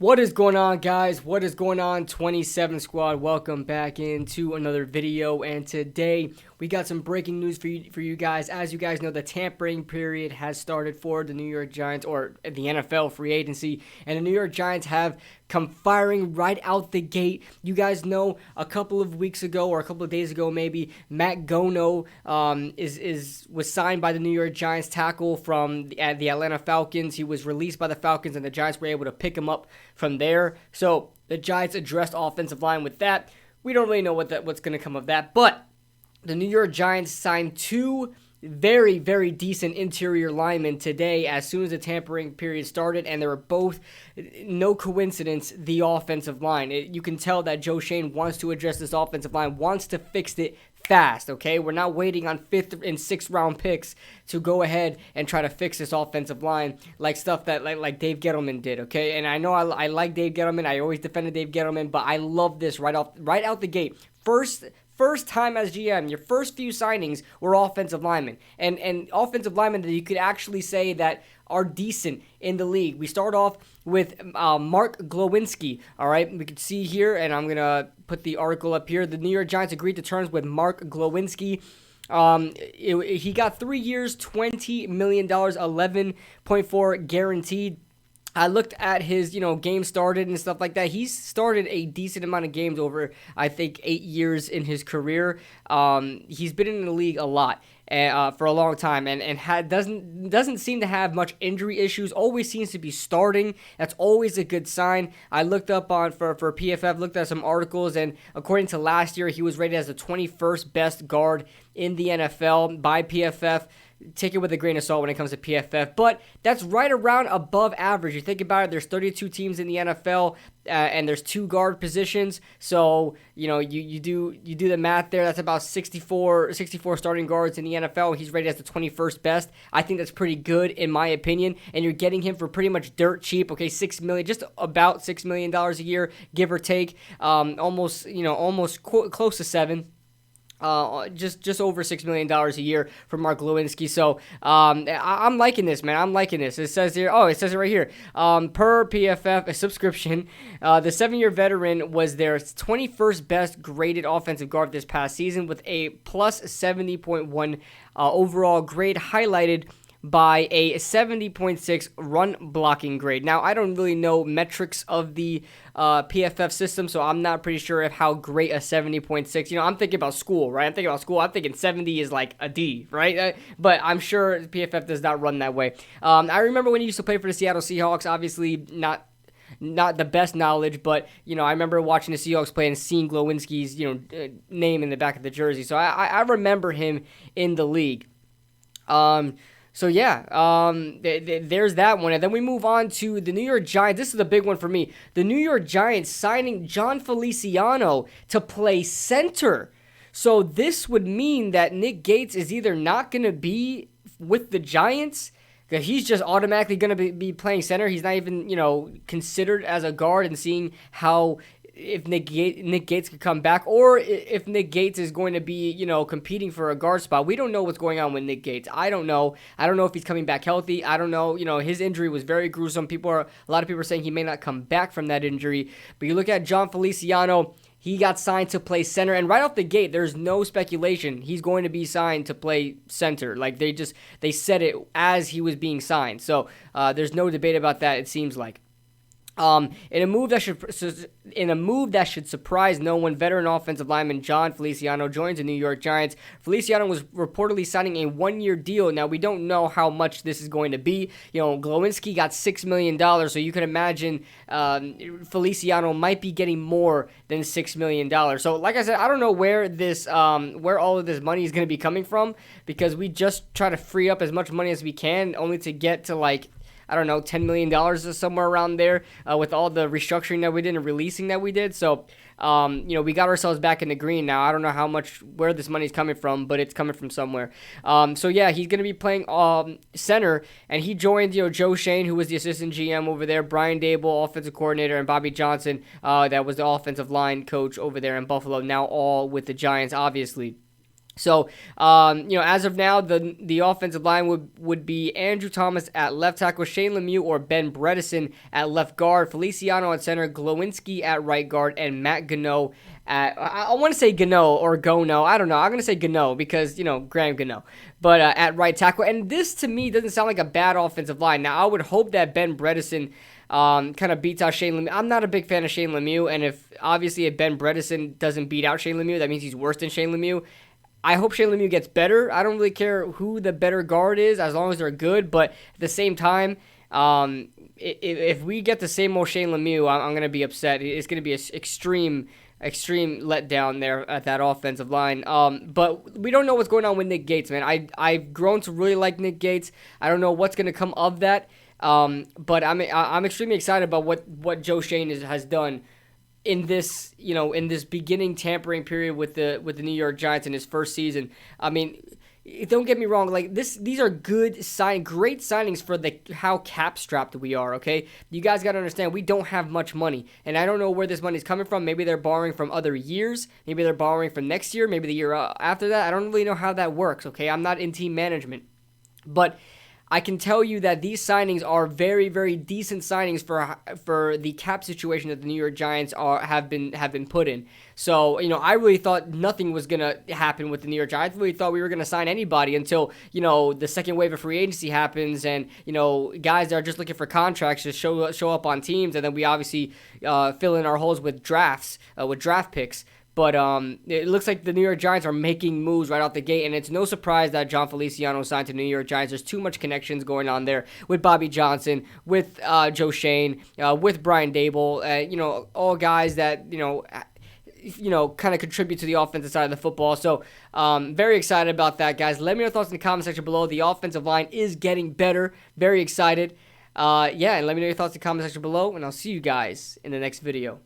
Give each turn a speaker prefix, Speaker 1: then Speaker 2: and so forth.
Speaker 1: What is going on, guys? What is going on, 27 Squad? Welcome back into another video, and today we got some breaking news for you guys. As you guys know, the tampering period has started for the New York Giants, or the NFL free agency, and the New York Giants have come firing right out the gate. You guys know a couple of weeks ago, or a couple of days ago maybe, Matt Gono was signed by the New York Giants, tackle from the Atlanta Falcons. He was released by the Falcons, and the Giants were able to pick him up from there. So the Giants addressed offensive line with that. We don't really know what's going to come of that, but the New York Giants signed two very, very decent interior linemen today as soon as the tampering period started, and they were both, no coincidence, the offensive line. You can tell that Schoen wants to address this offensive line, wants to fix it fast, okay? We're not waiting on 5th and 6th round picks to go ahead and try to fix this offensive line like stuff that like Dave Gettleman did, okay? And I know I like Dave Gettleman. I always defended Dave Gettleman, but I love this right out the gate. First time as GM, your first few signings were offensive linemen, and offensive linemen that you could actually say that are decent in the league. We start off with Mark Glowinski, all right? We can see here, and I'm going to put the article up here. The New York Giants agreed to terms with Mark Glowinski. He got 3 years, $20 million, 11.4 guaranteed. I looked at his, games started and stuff like that. He's started a decent amount of games over, I think, 8 years in his career. He's been in the league a lot for a long time, and doesn't seem to have much injury issues. Always seems to be starting. That's always a good sign. I looked up for PFF, looked at some articles, and according to last year, he was rated as the 21st best guard in the NFL by PFF. Take it with a grain of salt when it comes to PFF, but that's right around above average. You think about it, there's 32 teams in the NFL, and there's 2 guard positions, so you do the math there. That's about 64 starting guards in the NFL. He's rated as the 21st best. I think that's pretty good in my opinion, and you're getting him for pretty much dirt cheap. Okay, $6 million, just about $6 million a year, give or take. Almost close to 7. Just over $6 million a year for Mark Glowinski. So I'm liking this, man. I'm liking this. It says here, it says it right here. Per PFF subscription, the 7-year veteran was their 21st best graded offensive guard this past season with a plus 70.1 overall grade, highlighted by a 70.6 run blocking grade. Now, I don't really know metrics of the PFF system, so I'm not pretty sure of how great a 70.6. I'm thinking about school, right? I'm thinking 70 is like a D, right? But I'm sure PFF does not run that way. I remember when he used to play for the Seattle Seahawks, obviously not the best knowledge, but I remember watching the Seahawks play and seeing Glowinski's name in the back of the jersey. So I remember him in the league. So yeah, there's that one. And then we move on to the New York Giants. This is the big one for me. The New York Giants signing Jon Feliciano to play center. So this would mean that Nick Gates is either not going to be with the Giants, because he's just automatically going to be playing center. He's not even, considered as a guard, and seeing how if Nick Gates could come back, or if Nick Gates is going to be, competing for a guard spot. We don't know what's going on with Nick Gates. I don't know if he's coming back healthy. I don't know. His injury was very gruesome. A lot of people are saying he may not come back from that injury. But you look at Jon Feliciano, he got signed to play center, and right off the gate, there's no speculation he's going to be signed to play center. Like they said it as he was being signed. So there's no debate about that, it seems like. In a move that should surprise no one, veteran offensive lineman Jon Feliciano joins the New York Giants. Feliciano was reportedly signing a 1-year deal. Now, we don't know how much this is going to be. Glowinski got $6 million, so you can imagine Feliciano might be getting more than $6 million. So, like I said, I don't know where all of this money is going to be coming from, because we just try to free up as much money as we can, only to get to $10 million or somewhere around there, with all the restructuring that we did and releasing that we did. So, we got ourselves back in the green now. I don't know where this money's coming from, but it's coming from somewhere. So yeah, he's going to be playing center, and he joined, Joe Schoen, who was the assistant GM over there, Brian Dable, offensive coordinator, and Bobby Johnson, that was the offensive line coach over there in Buffalo, now all with the Giants, obviously. So, as of now, the offensive line would be Andrew Thomas at left tackle, Shane Lemieux or Ben Bredesen at left guard, Feliciano at center, Glowinski at right guard, and Matt Gono at, I want to say Gono or Gono. I don't know. I'm going to say Gono because, Graham Gono. But at right tackle. And this, to me, doesn't sound like a bad offensive line. Now, I would hope that Ben Bredesen kind of beats out Shane Lemieux. I'm not a big fan of Shane Lemieux, and if Ben Bredesen doesn't beat out Shane Lemieux, that means he's worse than Shane Lemieux. I hope Shane Lemieux gets better. I don't really care who the better guard is as long as they're good. But at the same time, if we get the same old Shane Lemieux, I'm going to be upset. It's going to be an extreme letdown there at that offensive line. But we don't know what's going on with Nick Gates, man. I've grown to really like Nick Gates. I don't know what's going to come of that. But I'm extremely excited about what Joe Schoen has done in this, in this beginning tampering period with the New York Giants in his first season. I mean, don't get me wrong, like these are great signings for how cap strapped we are, okay? You guys got to understand, we don't have much money, and I don't know where this money's coming from. Maybe they're borrowing from other years, maybe they're borrowing from next year, maybe the year after that. I don't really know how that works, okay? I'm not in team management, but I can tell you that these signings are very, very decent signings for the cap situation that the New York Giants have been put in. So, I really thought nothing was going to happen with the New York Giants. I really thought we were going to sign anybody until, the second wave of free agency happens and, guys that are just looking for contracts just show up on teams, and then we obviously fill in our holes with drafts, with draft picks. But it looks like the New York Giants are making moves right out the gate, and it's no surprise that Jon Feliciano signed to the New York Giants. There's too much connections going on there with Bobby Johnson, with Joe Schoen, with Brian Dable, all guys that, kind of contribute to the offensive side of the football. So, very excited about that, guys. Let me know your thoughts in the comment section below. The offensive line is getting better. Very excited. And let me know your thoughts in the comment section below, and I'll see you guys in the next video.